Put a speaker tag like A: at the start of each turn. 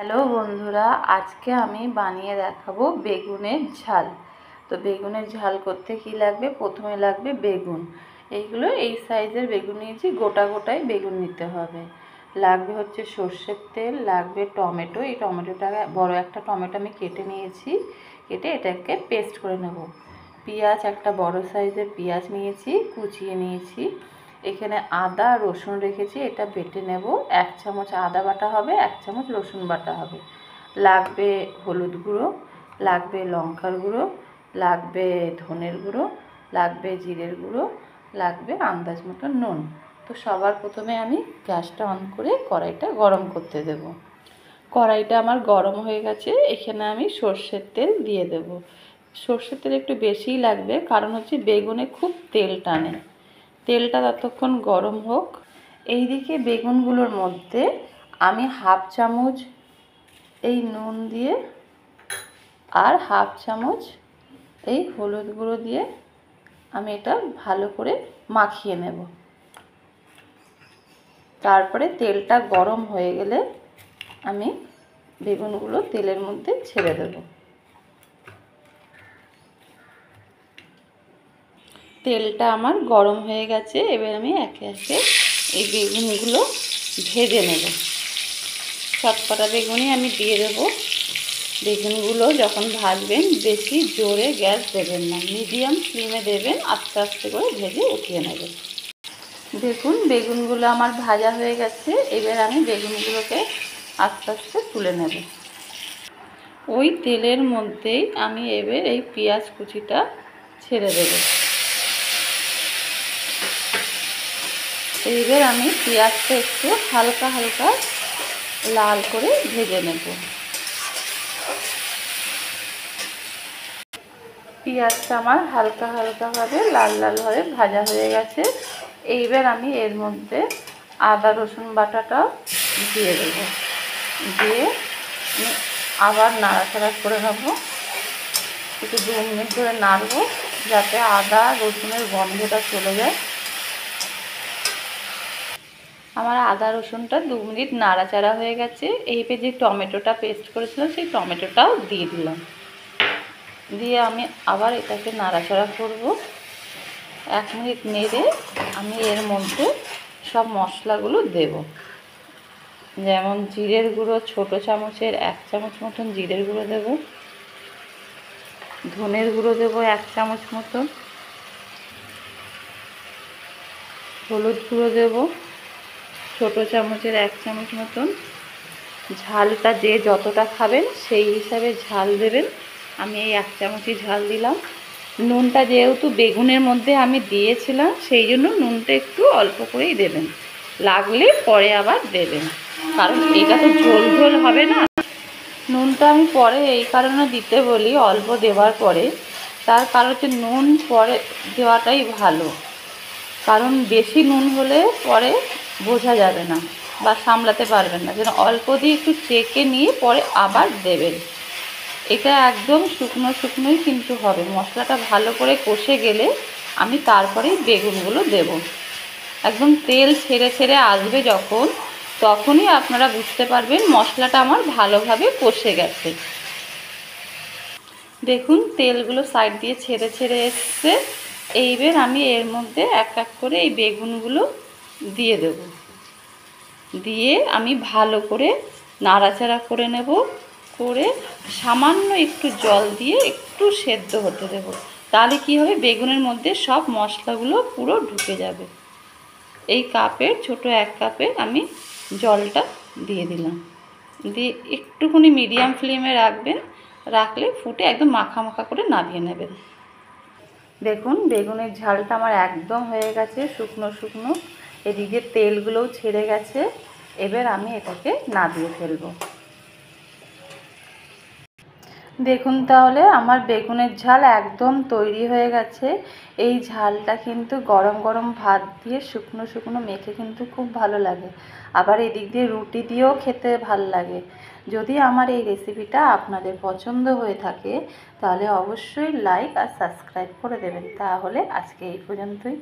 A: Hello বন্ধুরা, আজকে আমি বানিয়ে দেখাবো বেগুনের ঝাল। তো বেগুনের ঝাল করতে কি লাগবে? প্রথমে লাগবে বেগুন। এইগুলো এই সাইজের বেগুন নিয়েছি, গোটা গোটাই বেগুন নিতে হবে। লাগবে হচ্ছে সর্ষের তেল, লাগবে টমেটো। এই টমেটোটা বড় একটা টমেটো আমি কেটে নিয়েছি, কেটে এটাকে পেস্ট করে নেব। পেঁয়াজ, একটা বড় সাইজের পেঁয়াজ নিয়েছি, কুচিয়ে নিয়েছি। এখানে আদা রসুন রেখেছি, এটা বেটে নেব। 1 চামচ আদা বাটা হবে, 1 চামচ রসুন বাটা হবে। লাগবে হলুদ গুঁড়ো, লাগবে লঙ্কার গুঁড়ো, লাগবে ধনের গুঁড়ো, লাগবে জিরের গুঁড়ো, লাগবে আন্দাজ মতো নুন। তো সবার প্রথমে আমি গ্যাসটা অন করে কড়াইটা গরম করতে দেব। কড়াইটা আমার গরম হয়ে গেছে, এখানে আমি সর্ষের তেল দিয়ে দেব। সর্ষের তেল একটু বেশিই লাগবে, কারণ হচ্ছে বেগুনে খুব তেল টানে। তেলটা ততক্ষণ গরম হোক। এইদিকে বেগুনগুলোর মধ্যে আমি 1/2 চামচ এই নুন দিয়ে আর 1/2 চামচ এই হলুদ গুঁড়ো দিয়ে আমি এটা ভালো করে মাখিয়ে নেব। তারপরে তেলটা গরম হয়ে গেলে আমি বেগুনগুলো তেলের মধ্যে ছেড়ে দেব। তেলটা আমার গরম হয়ে গেছে, এবার আমি একে একে এই বেগুনগুলো ভেজে নেব। সবকটা বেগুনই আমি দিয়ে দেব। বেগুনগুলো যখন ভাজবেন বেশি জোরে গ্যাস দেবেন না, মিডিয়াম ফ্লেমে দেবেন, আস্তে আস্তে করে ভেজে উঠিয়ে নেবেন। দেখুন বেগুনগুলো আমার ভাজা হয়ে গেছে, এবার আমি বেগুনগুলোকে আস্তে আস্তে তুলে নেব। ওই তেলের মধ্যেই আমি এবার এই পেঁয়াজ কুচিটা ছেড়ে দেব। এইবার আমি পেঁয়াজটা একটু হালকা হালকা লাল করে ভেজে নেব। পেঁয়াজটা আমার হালকা হালকাভাবে লাল লালভাবে ভাজা হয়ে গেছে। এইবার আমি এর মধ্যে আদা রসুন বাটাটা দিয়ে দেব। দিয়ে আমি আবার নাড়াচাড়া করে নেব। একটু 2 মিনিট ধরে নাড়ব, যাতে আদা রসুনের গন্ধটা চলে যায়। আমার আদা রসুনটা 2 মিনিট নাড়াচাড়া হয়ে গেছে। এইবার যে টমেটোটা পেস্ট করেছিলাম সেই টমেটোটাও দিয়ে দিলাম। দিয়ে আমি আবার এটাকে নাড়াচাড়া করব। 1 মিনিট নেড়ে আমি এর মধ্যে সব মশলাগুলো দেব। যেমন জিরের গুঁড়ো ছোটো চামচের 1 চামচ মতন জিরের গুঁড়ো দেব, ধনের গুঁড়ো দেব 1 চামচ মতন, হলুদ গুঁড়ো দেব ছোটো চামচের 1 চামচ মতন। ঝালটা যে যতটা খাবেন সেই হিসাবে ঝাল দেবেন। আমি এই 1 চামচই ঝাল দিলাম। নুনটা যেহেতু বেগুনের মধ্যে আমি দিয়েছিলাম, সেই জন্য নুনটা একটু অল্প করেই দেবেন, লাগলে পরে আবার দেবেন, কারণ এটা তো ঝোল ঝোল হবে না। নুনটা আমি পরে এই কারণে দিতে বলি অল্প দেওয়ার পরে, তার কারণ হচ্ছে নুন পরে দেওয়াটাই ভালো, কারণ বেশি নুন হলে পরে বোঝা যাবে না বা সামলাতে পারবেন না। যেন অল্প দিয়ে একটু চেখে নিয়ে পরে আবার দেবেন। এটা একদম শুকনো শুকনোই কিন্তু হবে। মশলাটা ভালো করে কষে গেলে আমি তারপরেই বেগুনগুলো দেব। একদম তেল ছেড়ে ছেড়ে আসবে যখন, তখনই আপনারা বুঝতে পারবেন মশলাটা আমার ভালোভাবে কষে গেছে। দেখুন তেলগুলো সাইড দিয়ে ছেড়ে ছেড়ে এসছে। এইবার আমি এর মধ্যে এক এক করে এই বেগুনগুলো দিয়ে দেব। দিয়ে আমি ভালো করে নাড়াচাড়া করে নেব, করে সামান্য একটু জল দিয়ে একটু সেদ্ধ হতে দেব। তাহলে কি হবে, বেগুনের মধ্যে সব মশলাগুলো পুরো ঢুকে যাবে। এই কাপের ছোট 1 কাপে আমি জলটা দিয়ে দিলাম। দিয়ে একটুখানি মিডিয়াম ফ্লেমে রাখবেন, রাখলে ফুটে একদম মাখা মাখা করে নামিয়ে নেবেন। দেখুন বেগুনের ঝালটা আমার একদম হয়ে গেছে, শুকনো শুকনো। এদিকে তেলগুলোও ছেড়ে গেছে। এবার আমি এটাকে নামিয়ে ফেলবো। দেখুন তাহলে আমার বেগুনের ঝাল একদম তৈরি হয়ে গেছে। এই ঝালটা কিন্তু গরম গরম ভাত দিয়ে শুকনো শুকনো মেখে কিন্তু খুব ভালো লাগে, আবার এদিক দিয়ে রুটি দিয়েও খেতে ভালো লাগে। যদি আমার এই রেসিপিটা আপনাদের পছন্দ হয়ে থাকে তাহলে অবশ্যই লাইক আর সাবস্ক্রাইব করে দেবেন। তাহলে আজকে এই পর্যন্তই।